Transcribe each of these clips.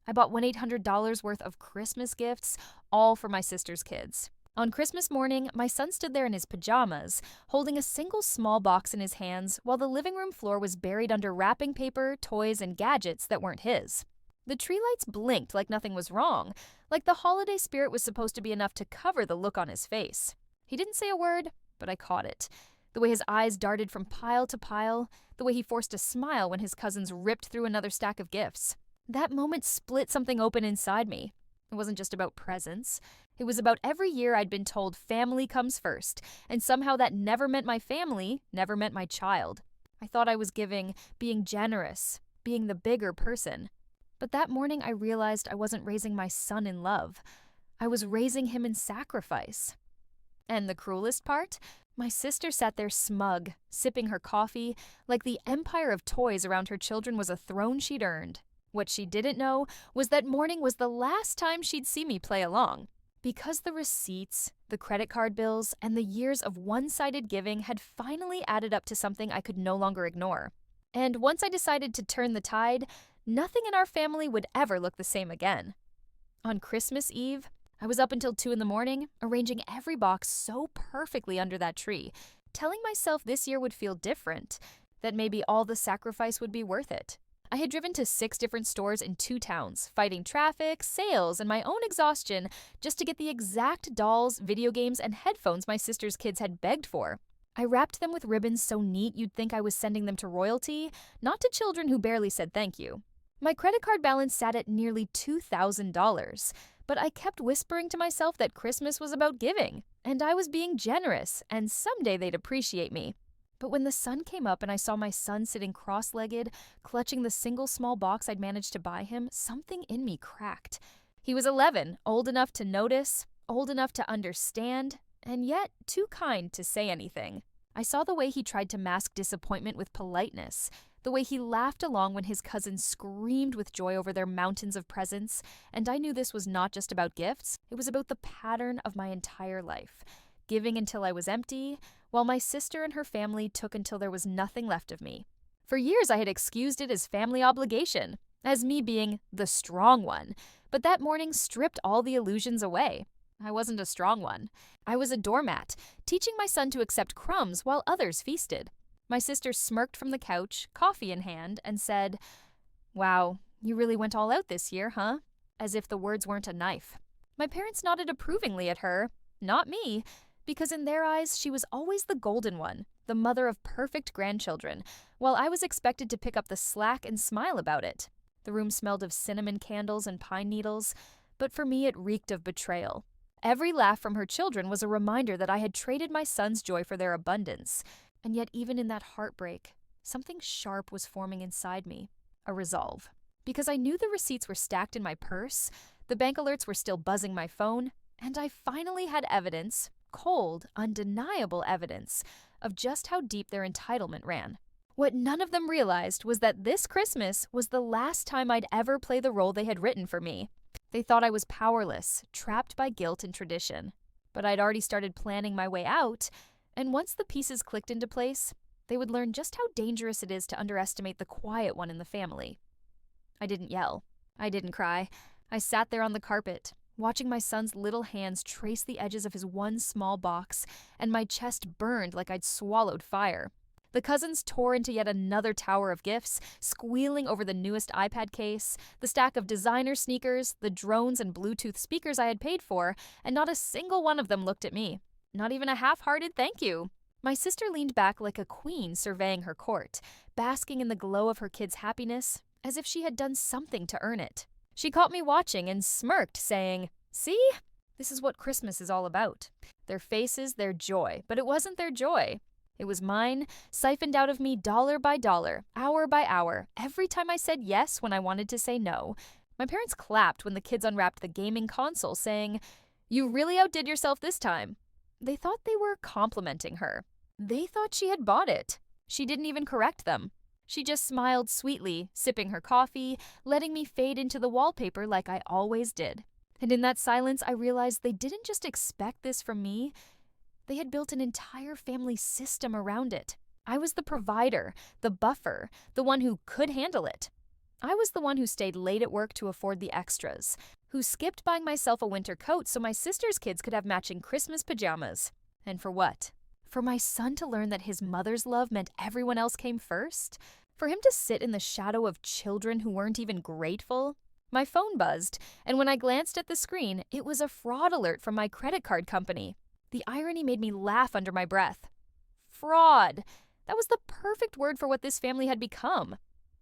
I bought $1-800 worth of Christmas gifts, all for my sister's kids. On Christmas morning, my son stood there in his pajamas, holding a single small box in his hands while the living room floor was buried under wrapping paper, toys, and gadgets that weren't his. The tree lights blinked like nothing was wrong, like the holiday spirit was supposed to be enough to cover the look on his face. He didn't say a word, but I caught it. The way his eyes darted from pile to pile, the way he forced a smile when his cousins ripped through another stack of gifts. That moment split something open inside me. It wasn't just about presents. It was about every year I'd been told family comes first, and somehow that never meant my family, never meant my child. I thought I was giving, being generous, being the bigger person. But that morning I realized I wasn't raising my son in love. I was raising him in sacrifice. And the cruelest part? My sister sat there smug, sipping her coffee, like the empire of toys around her children was a throne she'd earned. What she didn't know was that morning was the last time she'd see me play along. Because the receipts, the credit card bills, and the years of one-sided giving had finally added up to something I could no longer ignore. And once I decided to turn the tide, nothing in our family would ever look the same again. On Christmas Eve, I was up until 2 a.m, arranging every box so perfectly under that tree, telling myself this year would feel different, that maybe all the sacrifice would be worth it. I had driven to 6 different stores in 2 towns, fighting traffic, sales, and my own exhaustion just to get the exact dolls, video games, and headphones my sister's kids had begged for. I wrapped them with ribbons so neat you'd think I was sending them to royalty, not to children who barely said thank you. My credit card balance sat at nearly $2,000, but I kept whispering to myself that Christmas was about giving, and I was being generous, and someday they'd appreciate me. But when the sun came up and I saw my son sitting cross-legged, clutching the single small box I'd managed to buy him, something in me cracked. He was 11, old enough to notice, old enough to understand, and yet too kind to say anything. I saw the way he tried to mask disappointment with politeness, the way he laughed along when his cousins screamed with joy over their mountains of presents, and I knew this was not just about gifts, it was about the pattern of my entire life. Giving until I was empty, while my sister and her family took until there was nothing left of me. For years I had excused it as family obligation, as me being the strong one, but that morning stripped all the illusions away. I wasn't a strong one. I was a doormat, teaching my son to accept crumbs while others feasted. My sister smirked from the couch, coffee in hand, and said, "Wow, you really went all out this year, huh?" As if the words weren't a knife. My parents nodded approvingly at her, not me, because in their eyes she was always the golden one, the mother of perfect grandchildren, while I was expected to pick up the slack and smile about it. The room smelled of cinnamon candles and pine needles, but for me it reeked of betrayal. Every laugh from her children was a reminder that I had traded my son's joy for their abundance, and yet even in that heartbreak, something sharp was forming inside me, a resolve. Because I knew the receipts were stacked in my purse, the bank alerts were still buzzing my phone, and I finally had evidence, cold, undeniable evidence, of just how deep their entitlement ran. What none of them realized was that this Christmas was the last time I'd ever play the role they had written for me. They thought I was powerless, trapped by guilt and tradition. But I'd already started planning my way out, and once the pieces clicked into place, they would learn just how dangerous it is to underestimate the quiet one in the family. I didn't yell. I didn't cry. I sat there on the carpet, watching my son's little hands trace the edges of his one small box, and my chest burned like I'd swallowed fire. The cousins tore into yet another tower of gifts, squealing over the newest iPad case, the stack of designer sneakers, the drones and Bluetooth speakers I had paid for, and not a single one of them looked at me. Not even a half-hearted thank you. My sister leaned back like a queen surveying her court, basking in the glow of her kids' happiness, as if she had done something to earn it. She caught me watching and smirked, saying, "See? This is what Christmas is all about." Their faces, their joy, but it wasn't their joy. It was mine, siphoned out of me dollar by dollar, hour by hour, every time I said yes when I wanted to say no. My parents clapped when the kids unwrapped the gaming console, saying, "You really outdid yourself this time." They thought they were complimenting her. They thought she had bought it. She didn't even correct them. She just smiled sweetly, sipping her coffee, letting me fade into the wallpaper like I always did. And in that silence, I realized they didn't just expect this from me. They had built an entire family system around it. I was the provider, the buffer, the one who could handle it. I was the one who stayed late at work to afford the extras, who skipped buying myself a winter coat so my sister's kids could have matching Christmas pajamas. And for what? For my son to learn that his mother's love meant everyone else came first? For him to sit in the shadow of children who weren't even grateful? My phone buzzed, and when I glanced at the screen, it was a fraud alert from my credit card company. The irony made me laugh under my breath. Fraud! That was the perfect word for what this family had become.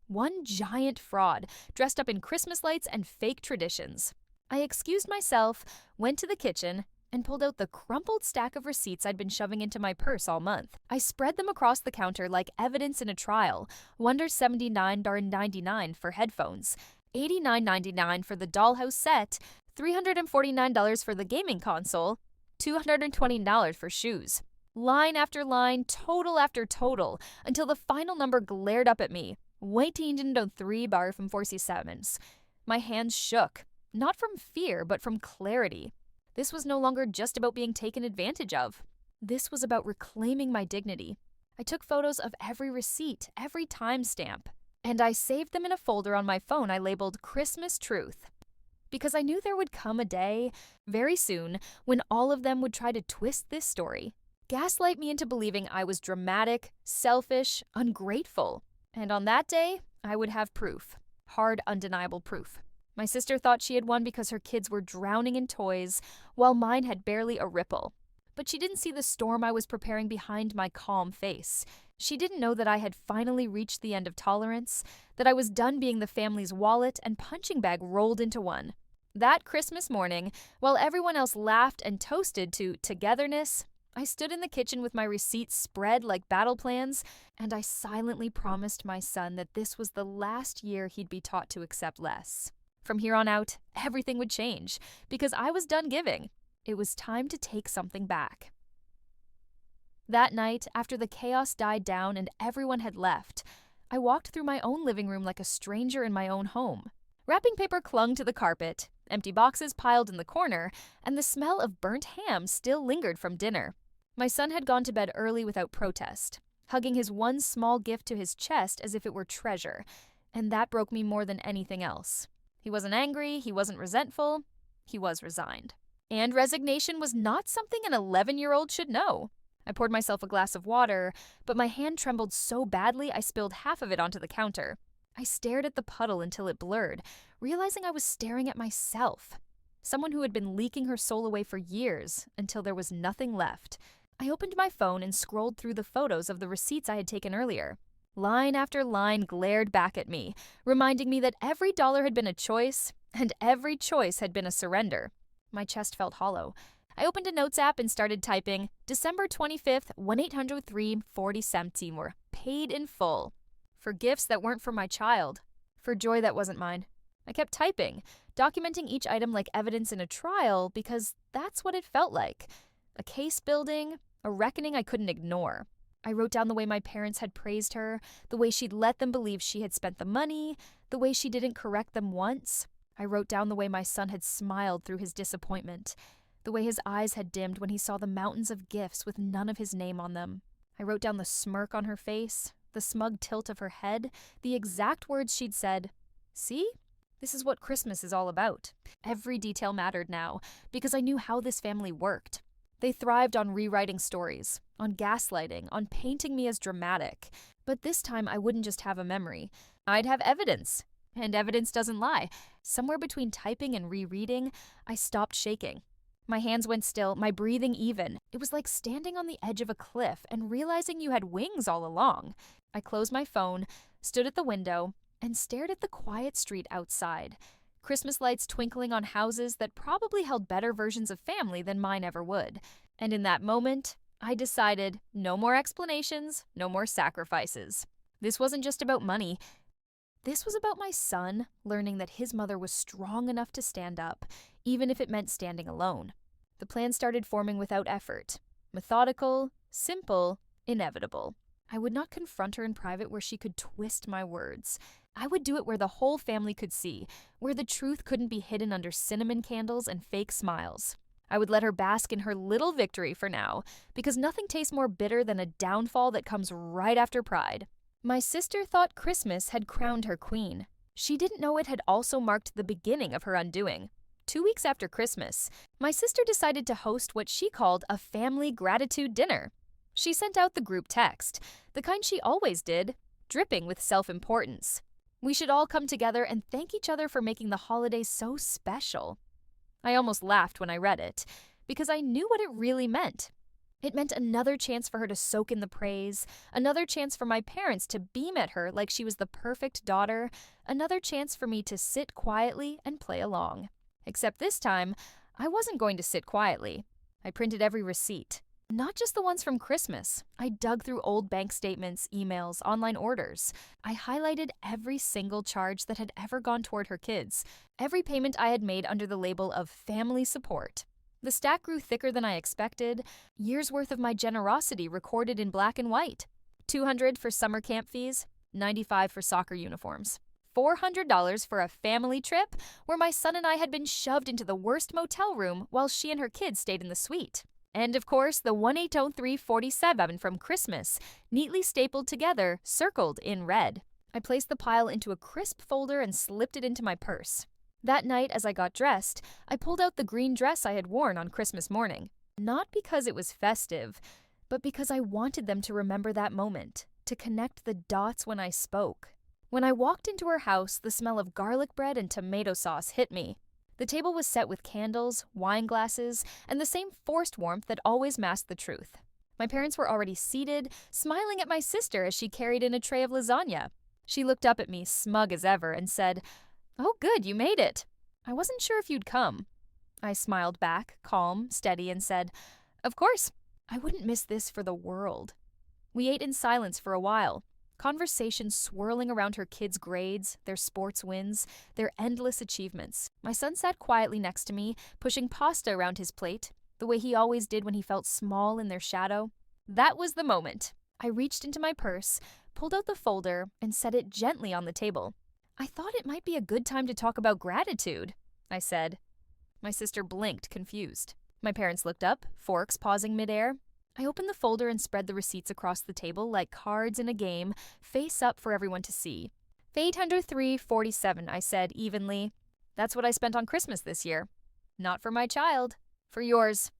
One giant fraud, dressed up in Christmas lights and fake traditions. I excused myself, went to the kitchen, and pulled out the crumpled stack of receipts I'd been shoving into my purse all month. I spread them across the counter like evidence in a trial. $179.99 for headphones, $89.99 for the dollhouse set, $349 for the gaming console, $220 for shoes. Line after line, total after total, until the final number glared up at me. 1803 bara from 47. My hands shook, not from fear, but from clarity. This was no longer just about being taken advantage of. This was about reclaiming my dignity. I took photos of every receipt, every timestamp, and I saved them in a folder on my phone I labeled Christmas Truth. Because I knew there would come a day, very soon, when all of them would try to twist this story. Gaslight me into believing I was dramatic, selfish, ungrateful. And on that day, I would have proof. Hard, undeniable proof. My sister thought she had won because her kids were drowning in toys, while mine had barely a ripple. But she didn't see the storm I was preparing behind my calm face. She didn't know that I had finally reached the end of tolerance, that I was done being the family's wallet and punching bag rolled into one. That Christmas morning, while everyone else laughed and toasted to togetherness, I stood in the kitchen with my receipts spread like battle plans, and I silently promised my son that this was the last year he'd be taught to accept less. From here on out, everything would change, because I was done giving. It was time to take something back. That night, after the chaos died down and everyone had left, I walked through my own living room like a stranger in my own home. Wrapping paper clung to the carpet, empty boxes piled in the corner, and the smell of burnt ham still lingered from dinner. My son had gone to bed early without protest, hugging his one small gift to his chest as if it were treasure, and that broke me more than anything else. He wasn't angry, he wasn't resentful, he was resigned. And resignation was not something an 11-year-old should know. I poured myself a glass of water, but my hand trembled so badly I spilled half of it onto the counter. I stared at the puddle until it blurred, realizing I was staring at myself. Someone who had been leaking her soul away for years, until there was nothing left. I opened my phone and scrolled through the photos of the receipts I had taken earlier. Line after line glared back at me, reminding me that every dollar had been a choice, and every choice had been a surrender. My chest felt hollow. I opened a notes app and started typing, December 25th, 103.40 paid in full. For gifts that weren't for my child. For joy that wasn't mine. I kept typing, documenting each item like evidence in a trial because that's what it felt like. A case building, a reckoning I couldn't ignore. I wrote down the way my parents had praised her, the way she'd let them believe she had spent the money, the way she didn't correct them once. I wrote down the way my son had smiled through his disappointment, the way his eyes had dimmed when he saw the mountains of gifts with none of his name on them. I wrote down the smirk on her face, the smug tilt of her head, the exact words she'd said. See? This is what Christmas is all about. Every detail mattered now, because I knew how this family worked. They thrived on rewriting stories, on gaslighting, on painting me as dramatic. But this time I wouldn't just have a memory. I'd have evidence. And evidence doesn't lie. Somewhere between typing and rereading, I stopped shaking. My hands went still, my breathing even. It was like standing on the edge of a cliff and realizing you had wings all along. I closed my phone, stood at the window, and stared at the quiet street outside. Christmas lights twinkling on houses that probably held better versions of family than mine ever would. And in that moment, I decided no more explanations, no more sacrifices. This wasn't just about money. This was about my son learning that his mother was strong enough to stand up, even if it meant standing alone. The plan started forming without effort. Methodical, simple, inevitable. I would not confront her in private where she could twist my words. I would do it where the whole family could see, where the truth couldn't be hidden under cinnamon candles and fake smiles. I would let her bask in her little victory for now, because nothing tastes more bitter than a downfall that comes right after pride. My sister thought Christmas had crowned her queen. She didn't know it had also marked the beginning of her undoing. 2 weeks after Christmas, my sister decided to host what she called a family gratitude dinner. She sent out the group text, the kind she always did, dripping with self-importance. We should all come together and thank each other for making the holidays so special. I almost laughed when I read it, because I knew what it really meant. It meant another chance for her to soak in the praise, another chance for my parents to beam at her like she was the perfect daughter, another chance for me to sit quietly and play along. Except this time, I wasn't going to sit quietly. I printed every receipt. Not just the ones from Christmas. I dug through old bank statements, emails, online orders. I highlighted every single charge that had ever gone toward her kids, every payment I had made under the label of family support. The stack grew thicker than I expected, years' worth of my generosity recorded in black and white. $200 for summer camp fees, $95 for soccer uniforms. $400 for a family trip where my son and I had been shoved into the worst motel room while she and her kids stayed in the suite. And of course, the 180347 from Christmas, neatly stapled together, circled in red. I placed the pile into a crisp folder and slipped it into my purse. That night, as I got dressed, I pulled out the green dress I had worn on Christmas morning. Not because it was festive, but because I wanted them to remember that moment, to connect the dots when I spoke. When I walked into her house, the smell of garlic bread and tomato sauce hit me. The table was set with candles, wine glasses, and the same forced warmth that always masked the truth. My parents were already seated, smiling at my sister as she carried in a tray of lasagna. She looked up at me, smug as ever, and said, "Oh, good, you made it. I wasn't sure if you'd come." I smiled back, calm, steady, and said, "Of course, I wouldn't miss this for the world." We ate in silence for a while, conversation swirling around her kids' grades, their sports wins, their endless achievements. My son sat quietly next to me, pushing pasta around his plate, the way he always did when he felt small in their shadow. That was the moment. I reached into my purse, pulled out the folder, and set it gently on the table. "I thought it might be a good time to talk about gratitude," I said. My sister blinked, confused. My parents looked up, forks pausing midair. I opened the folder and spread the receipts across the table like cards in a game, face up for everyone to see. $803.47, I said evenly. "That's what I spent on Christmas this year. Not for my child, for yours."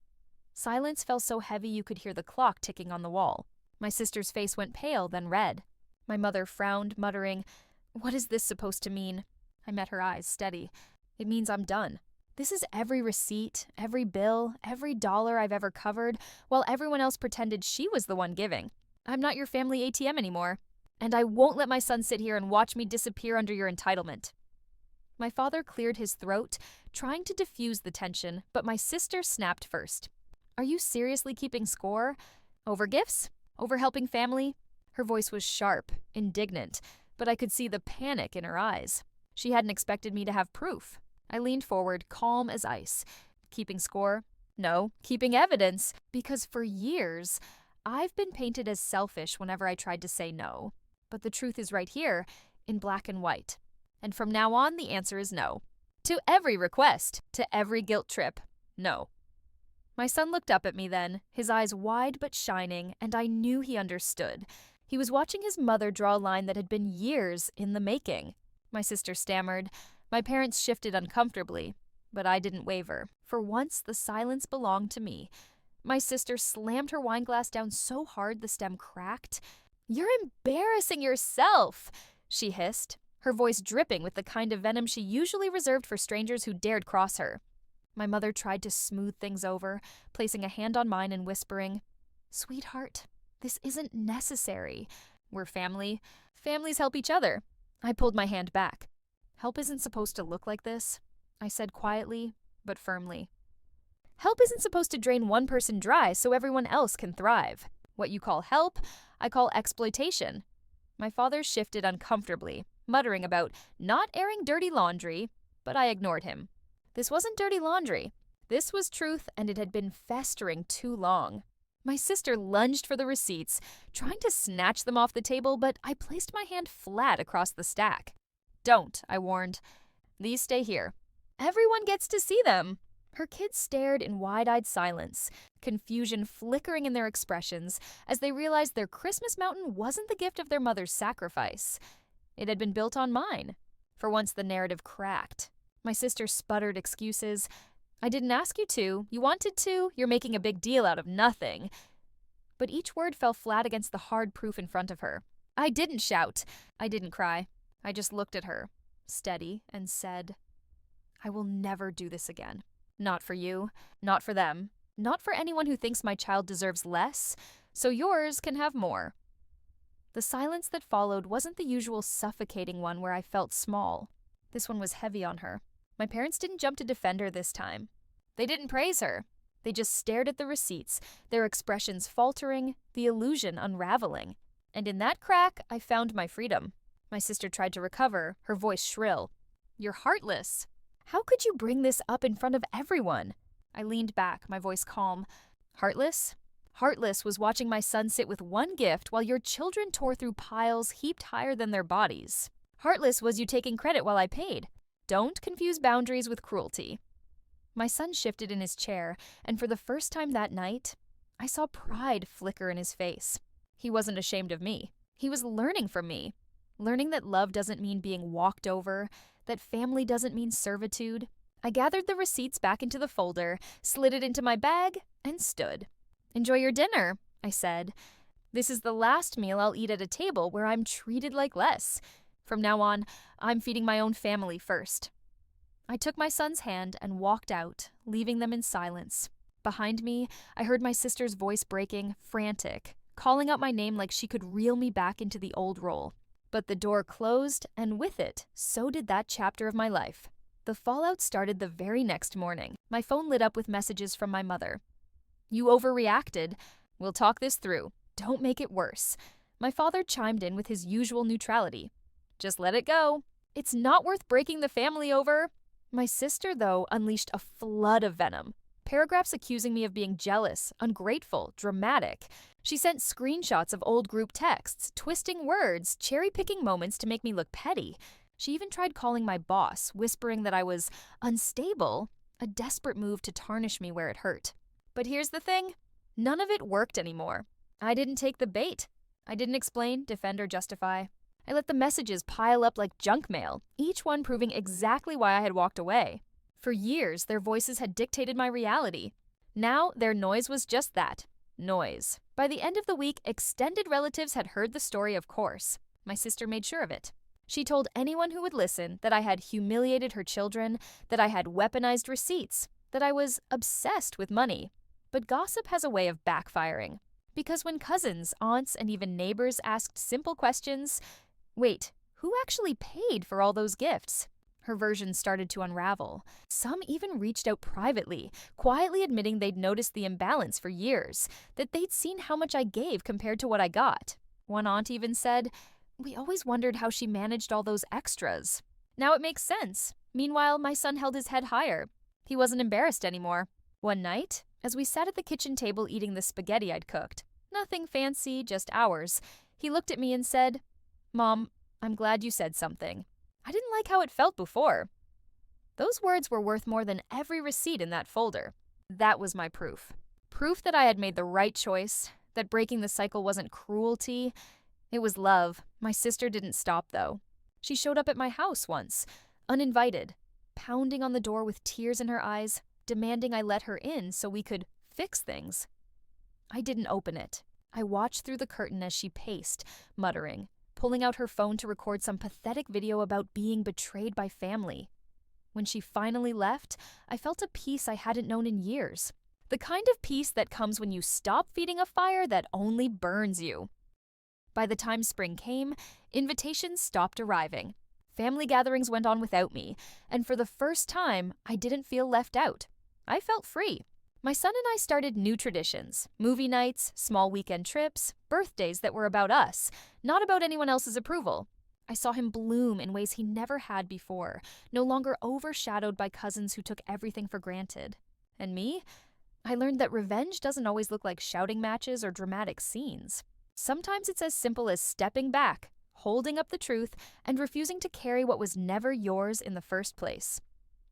Silence fell so heavy you could hear the clock ticking on the wall. My sister's face went pale, then red. My mother frowned, muttering, "What is this supposed to mean?" I met her eyes, steady. "It means I'm done. This is every receipt, every bill, every dollar I've ever covered, while everyone else pretended she was the one giving. I'm not your family ATM anymore, and I won't let my son sit here and watch me disappear under your entitlement." My father cleared his throat, trying to diffuse the tension, but my sister snapped first. "Are you seriously keeping score? Over gifts? Over helping family?" Her voice was sharp, indignant, but I could see the panic in her eyes. She hadn't expected me to have proof. I leaned forward, calm as ice. "Keeping score? No, keeping evidence, because for years, I've been painted as selfish whenever I tried to say no. But the truth is right here, in black and white. And from now on, the answer is no. To every request, to every guilt trip, no." My son looked up at me then, his eyes wide but shining, and I knew he understood. He was watching his mother draw a line that had been years in the making. My sister stammered. My parents shifted uncomfortably, but I didn't waver. For once, the silence belonged to me. My sister slammed her wine glass down so hard the stem cracked. "You're embarrassing yourself," she hissed, her voice dripping with the kind of venom she usually reserved for strangers who dared cross her. My mother tried to smooth things over, placing a hand on mine and whispering, "Sweetheart, this isn't necessary. We're family. Families help each other." I pulled my hand back. "Help isn't supposed to look like this," I said quietly, but firmly. "Help isn't supposed to drain one person dry so everyone else can thrive. What you call help, I call exploitation." My father shifted uncomfortably, muttering about not airing dirty laundry, but I ignored him. This wasn't dirty laundry. This was truth, and it had been festering too long. My sister lunged for the receipts, trying to snatch them off the table, but I placed my hand flat across the stack. "Don't," I warned. "These stay here. Everyone gets to see them." Her kids stared in wide-eyed silence, confusion flickering in their expressions as they realized their Christmas mountain wasn't the gift of their mother's sacrifice. It had been built on mine. For once, the narrative cracked. My sister sputtered excuses. "I didn't ask you to. You wanted to. You're making a big deal out of nothing." But each word fell flat against the hard proof in front of her. I didn't shout. I didn't cry. I just looked at her, steady, and said, "I will never do this again. Not for you, not for them, not for anyone who thinks my child deserves less, so yours can have more." The silence that followed wasn't the usual suffocating one where I felt small. This one was heavy on her. My parents didn't jump to defend her this time. They didn't praise her. They just stared at the receipts, their expressions faltering, the illusion unraveling. And in that crack, I found my freedom. My sister tried to recover, her voice shrill. "You're heartless. How could you bring this up in front of everyone?" I leaned back, my voice calm. "Heartless? Heartless was watching my son sit with one gift while your children tore through piles heaped higher than their bodies. Heartless was you taking credit while I paid. Don't confuse boundaries with cruelty." My son shifted in his chair, and for the first time that night, I saw pride flicker in his face. He wasn't ashamed of me. He was learning from me. Learning that love doesn't mean being walked over, that family doesn't mean servitude. I gathered the receipts back into the folder, slid it into my bag, and stood. "Enjoy your dinner," I said. "This is the last meal I'll eat at a table where I'm treated like less. From now on, I'm feeding my own family first." I took my son's hand and walked out, leaving them in silence. Behind me, I heard my sister's voice breaking, frantic, calling out my name like she could reel me back into the old role. But the door closed, and with it, so did that chapter of my life. The fallout started the very next morning. My phone lit up with messages from my mother. "You overreacted. We'll talk this through. Don't make it worse." My father chimed in with his usual neutrality. "Just let it go. It's not worth breaking the family over." My sister, though, unleashed a flood of venom. Paragraphs accusing me of being jealous, ungrateful, dramatic. She sent screenshots of old group texts, twisting words, cherry-picking moments to make me look petty. She even tried calling my boss, whispering that I was unstable, a desperate move to tarnish me where it hurt. But here's the thing. None of it worked anymore. I didn't take the bait. I didn't explain, defend, or justify. I let the messages pile up like junk mail, each one proving exactly why I had walked away. For years, their voices had dictated my reality. Now, their noise was just that, noise. By the end of the week, extended relatives had heard the story, of course. My sister made sure of it. She told anyone who would listen that I had humiliated her children, that I had weaponized receipts, that I was obsessed with money. But gossip has a way of backfiring. Because when cousins, aunts, and even neighbors asked simple questions, "Wait, who actually paid for all those gifts?" her version started to unravel. Some even reached out privately, quietly admitting they'd noticed the imbalance for years, that they'd seen how much I gave compared to what I got. One aunt even said, "We always wondered how she managed all those extras." Now it makes sense. Meanwhile, my son held his head higher. He wasn't embarrassed anymore. One night, as we sat at the kitchen table eating the spaghetti I'd cooked, nothing fancy, just ours, he looked at me and said, "Mom, I'm glad you said something. I didn't like how it felt before." Those words were worth more than every receipt in that folder. That was my proof. Proof that I had made the right choice, that breaking the cycle wasn't cruelty. It was love. My sister didn't stop, though. She showed up at my house once, uninvited, pounding on the door with tears in her eyes, demanding I let her in so we could fix things. I didn't open it. I watched through the curtain as she paced, muttering, pulling out her phone to record some pathetic video about being betrayed by family. When she finally left, I felt a peace I hadn't known in years. The kind of peace that comes when you stop feeding a fire that only burns you. By the time spring came, invitations stopped arriving. Family gatherings went on without me, and for the first time, I didn't feel left out. I felt free. My son and I started new traditions, movie nights, small weekend trips, birthdays that were about us, not about anyone else's approval. I saw him bloom in ways he never had before, no longer overshadowed by cousins who took everything for granted. And me? I learned that revenge doesn't always look like shouting matches or dramatic scenes. Sometimes it's as simple as stepping back, holding up the truth, and refusing to carry what was never yours in the first place.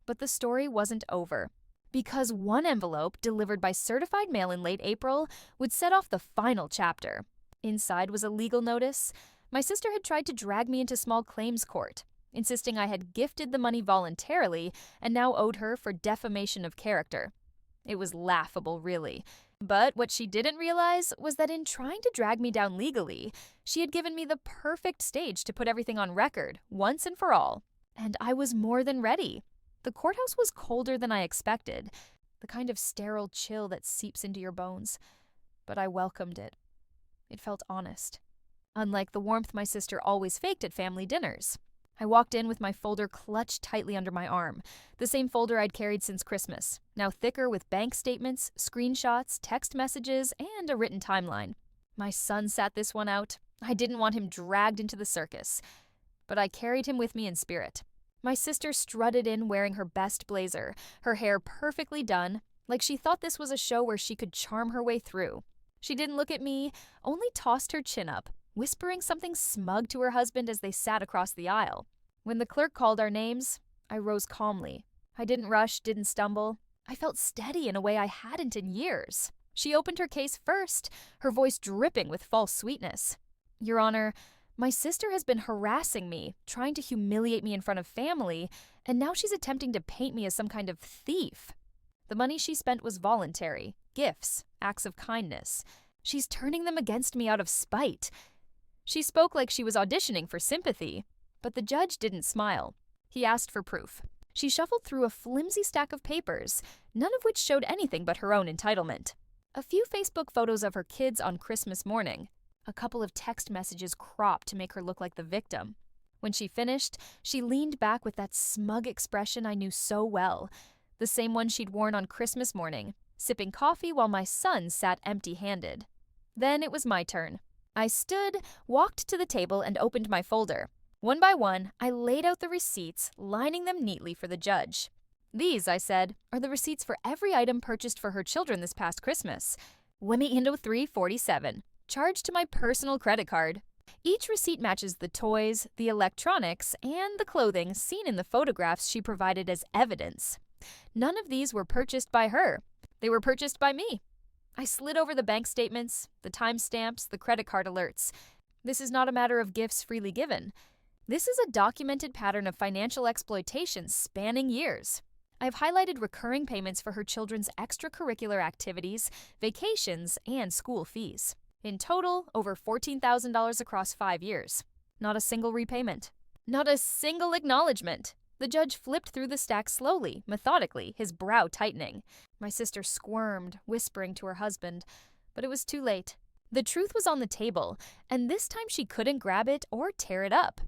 But the story wasn't over. Because one envelope, delivered by certified mail in late April, would set off the final chapter. Inside was a legal notice. My sister had tried to drag me into small claims court. insisting I had gifted the money voluntarily and now owed her for defamation of character. It was laughable, really. But what she didn't realize was that in trying to drag me down legally, she had given me the perfect stage to put everything on record, once and for all. And I was more than ready. The courthouse was colder than I expected, the kind of sterile chill that seeps into your bones. But I welcomed it. It felt honest. Unlike the warmth my sister always faked at family dinners. I walked in with my folder clutched tightly under my arm, the same folder I'd carried since Christmas, now thicker with bank statements, screenshots, text messages, and a written timeline. My son sat this one out. I didn't want him dragged into the circus, but I carried him with me in spirit. My sister strutted in wearing her best blazer, her hair perfectly done, like she thought this was a show where she could charm her way through. She didn't look at me, only tossed her chin up, whispering something smug to her husband as they sat across the aisle. When the clerk called our names, I rose calmly. I didn't rush, didn't stumble. I felt steady in a way I hadn't in years. She opened her case first, her voice dripping with false sweetness. Your Honor, my sister has been harassing me, trying to humiliate me in front of family, and now she's attempting to paint me as some kind of thief. The money she spent was voluntary, gifts, acts of kindness. She's turning them against me out of spite. She spoke like she was auditioning for sympathy, but the judge didn't smile. He asked for proof. She shuffled through a flimsy stack of papers, none of which showed anything but her own entitlement. A few Facebook photos of her kids on Christmas morning, a couple of text messages cropped to make her look like the victim. When she finished, she leaned back with that smug expression I knew so well, the same one she'd worn on Christmas morning, sipping coffee while my son sat empty-handed. Then it was my turn. I stood, walked to the table, and opened my folder. One by one, I laid out the receipts, lining them neatly for the judge. These, I said, are the receipts for every item purchased for her children this past Christmas. $23.47, charged to my personal credit card. Each receipt matches the toys, the electronics, and the clothing seen in the photographs she provided as evidence. None of these were purchased by her. They were purchased by me. I slid over the bank statements, the timestamps, the credit card alerts. This is not a matter of gifts freely given. This is a documented pattern of financial exploitation spanning years. I've highlighted recurring payments for her children's extracurricular activities, vacations, and school fees. In total, over $14,000 across 5 years. Not a single repayment. Not a single acknowledgement. The judge flipped through the stack slowly, methodically, his brow tightening. My sister squirmed, whispering to her husband, but it was too late. The truth was on the table, and this time she couldn't grab it or tear it up.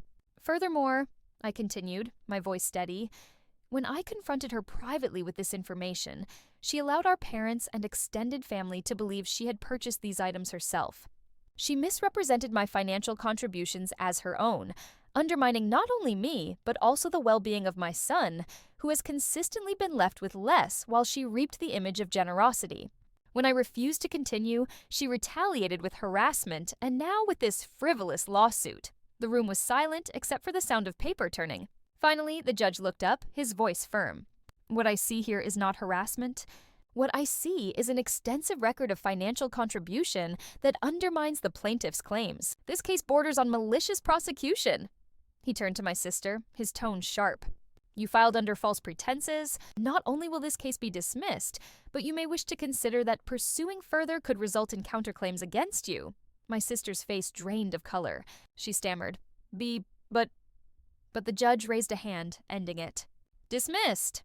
Furthermore, I continued, my voice steady, when I confronted her privately with this information, she allowed our parents and extended family to believe she had purchased these items herself. She misrepresented my financial contributions as her own, undermining not only me, but also the well-being of my son, who has consistently been left with less while she reaped the image of generosity. When I refused to continue, she retaliated with harassment and now with this frivolous lawsuit. The room was silent except for the sound of paper turning. Finally, the judge looked up, his voice firm. What I see here is not harassment. What I see is an extensive record of financial contribution that undermines the plaintiff's claims. This case borders on malicious prosecution. He turned to my sister, his tone sharp. You filed under false pretenses. Not only will this case be dismissed, but you may wish to consider that pursuing further could result in counterclaims against you. My sister's face drained of color. She stammered, But the judge raised a hand, ending it. Dismissed!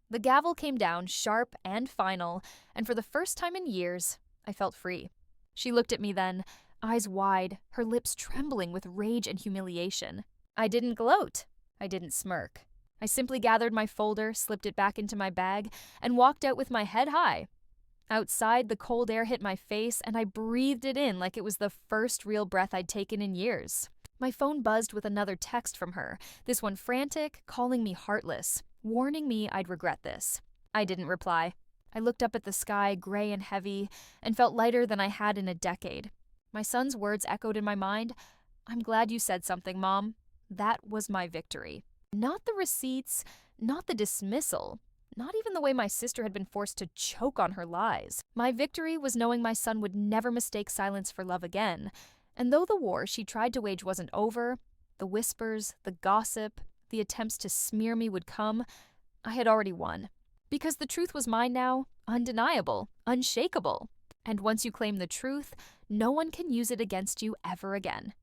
The gavel came down, sharp and final, and for the first time in years, I felt free. She looked at me then, eyes wide, her lips trembling with rage and humiliation. I didn't gloat. I didn't smirk. I simply gathered my folder, slipped it back into my bag, and walked out with my head high. Outside, the cold air hit my face, and I breathed it in like it was the first real breath I'd taken in years. My phone buzzed with another text from her, this one frantic, calling me heartless, warning me I'd regret this. I didn't reply. I looked up at the sky, gray and heavy, and felt lighter than I had in a decade. My son's words echoed in my mind. I'm glad you said something, Mom. That was my victory. Not the receipts, not the dismissal, not even the way my sister had been forced to choke on her lies. My victory was knowing my son would never mistake silence for love again. And though the war she tried to wage wasn't over, the whispers, the gossip, the attempts to smear me would come, I had already won. Because the truth was mine now, undeniable, unshakable. And once you claim the truth, no one can use it against you ever again.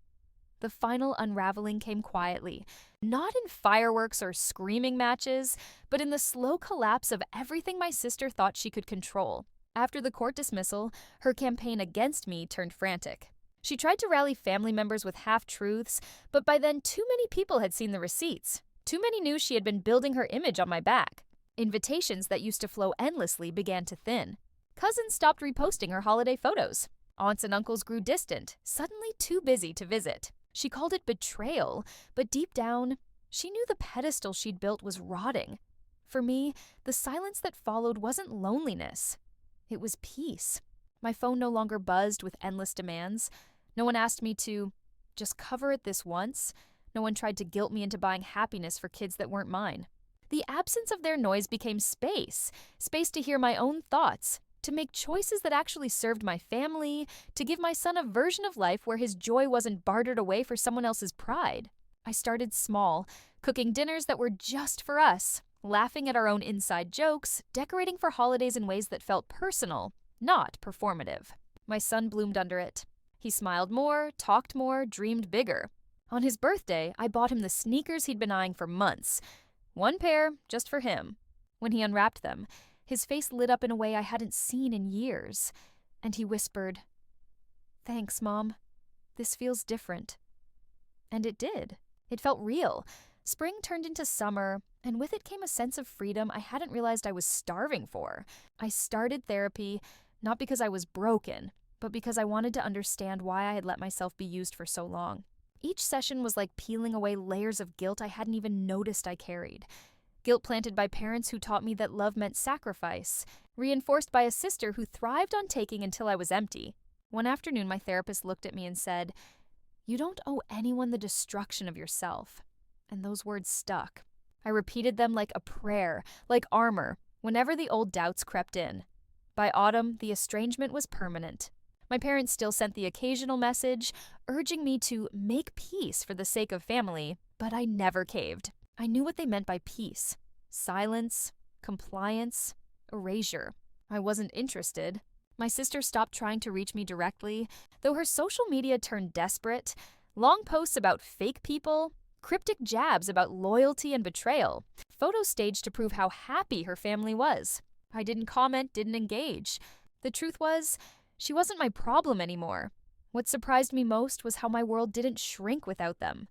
The final unraveling came quietly, not in fireworks or screaming matches, but in the slow collapse of everything my sister thought she could control. After the court dismissal, her campaign against me turned frantic. She tried to rally family members with half-truths, but by then too many people had seen the receipts. Too many knew she had been building her image on my back. Invitations that used to flow endlessly began to thin. Cousins stopped reposting her holiday photos. Aunts and uncles grew distant, suddenly too busy to visit. She called it betrayal, but deep down, she knew the pedestal she'd built was rotting. For me, the silence that followed wasn't loneliness. It was peace. My phone no longer buzzed with endless demands. No one asked me to just cover it this once. No one tried to guilt me into buying happiness for kids that weren't mine. The absence of their noise became space to hear my own thoughts, to make choices that actually served my family, to give my son a version of life where his joy wasn't bartered away for someone else's pride. I started small, cooking dinners that were just for us, laughing at our own inside jokes, decorating for holidays in ways that felt personal, not performative. My son bloomed under it. He smiled more, talked more, dreamed bigger. On his birthday, I bought him the sneakers he'd been eyeing for months. One pair, just for him. When he unwrapped them, his face lit up in a way I hadn't seen in years, and he whispered, "Thanks, Mom. This feels different." And it did. It felt real. Spring turned into summer, and with it came a sense of freedom I hadn't realized I was starving for. I started therapy, not because I was broken, but because I wanted to understand why I had let myself be used for so long. Each session was like peeling away layers of guilt I hadn't even noticed I carried. Guilt planted by parents who taught me that love meant sacrifice, reinforced by a sister who thrived on taking until I was empty. One afternoon, my therapist looked at me and said, "You don't owe anyone the destruction of yourself." And those words stuck. I repeated them like a prayer, like armor, whenever the old doubts crept in. By autumn, the estrangement was permanent. My parents still sent the occasional message, urging me to make peace for the sake of family, but I never caved. I knew what they meant by peace. Silence, compliance, erasure. I wasn't interested. My sister stopped trying to reach me directly, though her social media turned desperate. Long posts about fake people, cryptic jabs about loyalty and betrayal, photos staged to prove how happy her family was. I didn't comment, didn't engage. The truth was, she wasn't my problem anymore. What surprised me most was how my world didn't shrink without them.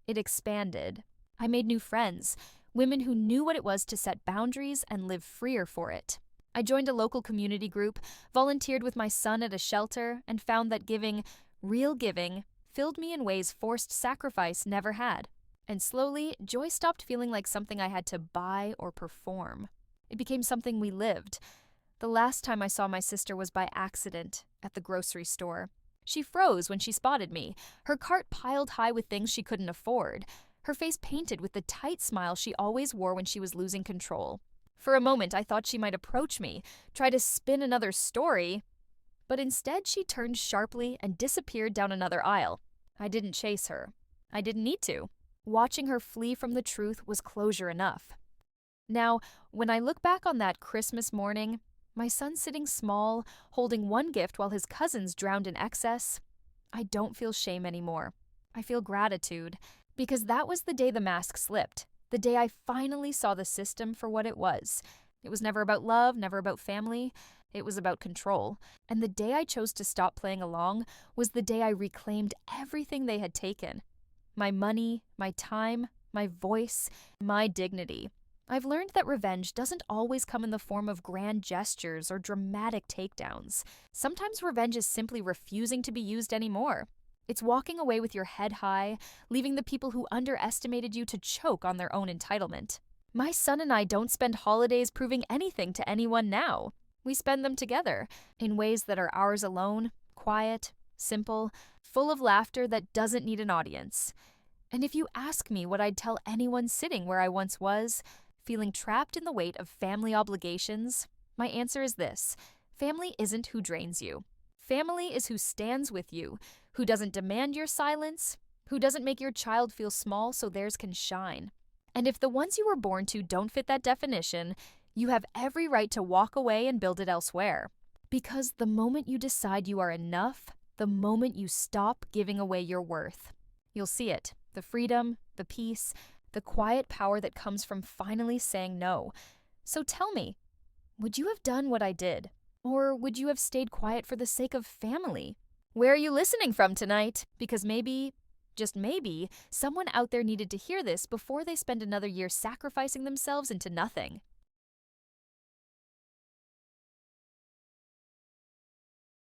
It expanded. I made new friends, women who knew what it was to set boundaries and live freer for it. I joined a local community group, volunteered with my son at a shelter, and found that giving, real giving, filled me in ways forced sacrifice never had. And slowly, joy stopped feeling like something I had to buy or perform. It became something we lived. The last time I saw my sister was by accident at the grocery store. She froze when she spotted me, her cart piled high with things she couldn't afford, her face painted with the tight smile she always wore when she was losing control. For a moment, I thought she might approach me, try to spin another story, but instead she turned sharply and disappeared down another aisle. I didn't chase her. I didn't need to. Watching her flee from the truth was closure enough. Now, when I look back on that Christmas morning, my son sitting small, holding one gift while his cousins drowned in excess, I don't feel shame anymore. I feel gratitude, because that was the day the mask slipped, the day I finally saw the system for what it was. It was never about love, never about family. It was about control. And the day I chose to stop playing along was the day I reclaimed everything they had taken. My money, my time, my voice, my dignity. I've learned that revenge doesn't always come in the form of grand gestures or dramatic takedowns. Sometimes revenge is simply refusing to be used anymore. It's walking away with your head high, leaving the people who underestimated you to choke on their own entitlement. My son and I don't spend holidays proving anything to anyone now. We spend them together, in ways that are ours alone, quiet, simple, full of laughter that doesn't need an audience. And if you ask me what I'd tell anyone sitting where I once was, feeling trapped in the weight of family obligations, my answer is this: family isn't who drains you. Family is who stands with you, who doesn't demand your silence, who doesn't make your child feel small so theirs can shine. And if the ones you were born to don't fit that definition, you have every right to walk away and build it elsewhere. Because the moment you decide you are enough, the moment you stop giving away your worth, you'll see it, the freedom, the peace, the quiet power that comes from finally saying no. So tell me, would you have done what I did? Or would you have stayed quiet for the sake of family? Where are you listening from tonight? Because maybe, just maybe, someone out there needed to hear this before they spend another year sacrificing themselves into nothing.